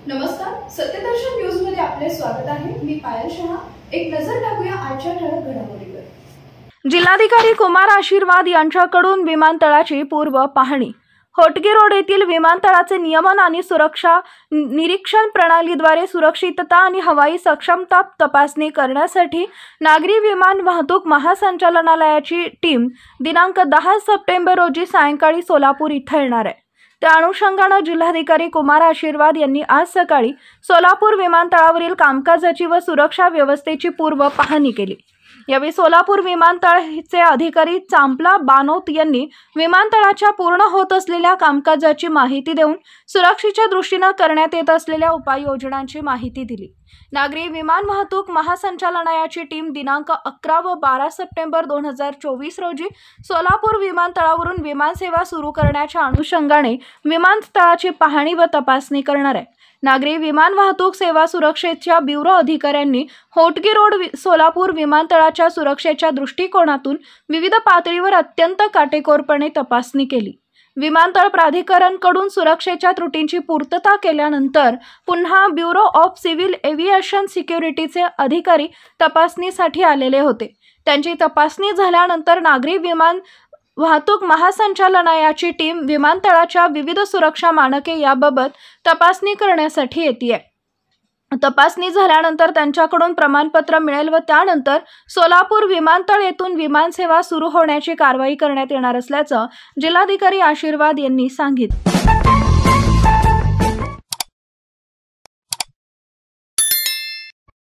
नमस्कार, सत्यदर्शन न्यूज मध्ये आपले स्वागत आहे। मी पायल शहा। एक नजर टाकूया आजच्या ठळक घडामोडीवर। जिल्हाधिकारी कुमार आशीर्वाद यांच्याकडून विमानतळाची पूर्व पाहणी। होटगी रोड येथील विमानतळाचे नियमन आणि सुरक्षा निरीक्षण प्रणालीद्वारे सुरक्षितता आणि हवाई सक्षमता तपासणी करण्यासाठी नागरी विमान वाहतूक महासंचालनालयाची टीम दिनांक 10 सप्टेंबर रोजी सायंकाळी सोलापूर इथे येणार आहे। त्या अनुषंगाने जिल्हाधिकारी कुमार आशीर्वाद यांनी आज सकाळी सोलापूर विमानतळावरील कामकाजाची व सुरक्षा व्यवस्थेची पूर्व पाहणी केली। यावेळी सोलापूर विमानतळाचे अधिकारी चांपला बानोत यांनी विमानतळाच्या पूर्ण होत असलेल्या कामकाजाची माहिती देऊन सुरक्षेच्या दृष्टीने करण्यात येत असलेल्या उपाययोजनांची माहिती दिली। नागरी विमान वाहतूक महासंचालनालयाची टीम दिनांक 11 व 12 सप्टेंबर 2024 रोजी सोलापूर विमानतळावरून विमानसेवा सुरू करण्याच्या अनुषंगाने विमानतळाची पाहणी व तपासणी करणार आहे। नागरी विमान वाहतूक सेवा सुरक्षेच्या ब्युरो अधिकाऱ्यांनी होटगी रोड सोलापूर विमानतळाच्या सुरक्षेच्या दृष्टिकोनातून विविध पातळीवर अत्यंत काटेकोरपणे तपासणी केली। विमानतळ प्राधिकरणकडून सुरक्षेच्या त्रुटींची पूर्तता केल्यानंतर पुन्हा ब्युरो ऑफ सिव्हिल एव्हिएशन सिक्युरिटीचे अधिकारी तपासणीसाठी आलेले होते। त्यांची तपासणी झाल्यानंतर नागरी विमान वाहतूक महासंचालनालयाची टीम विमानतळाच्या विविध सुरक्षा मानके याबाबत तपासणी करण्यासाठी येते। तपासणी झाल्यानंतर त्यांच्याकडून प्रमाणपत्र मिळेल व त्यानंतर सोलापूर विमानतळ येथून विमानसेवा सुरू होण्याची कारवाई करण्यात येणार असल्याचं जिल्हाधिकारी आशीर्वाद यांनी सांगितलं।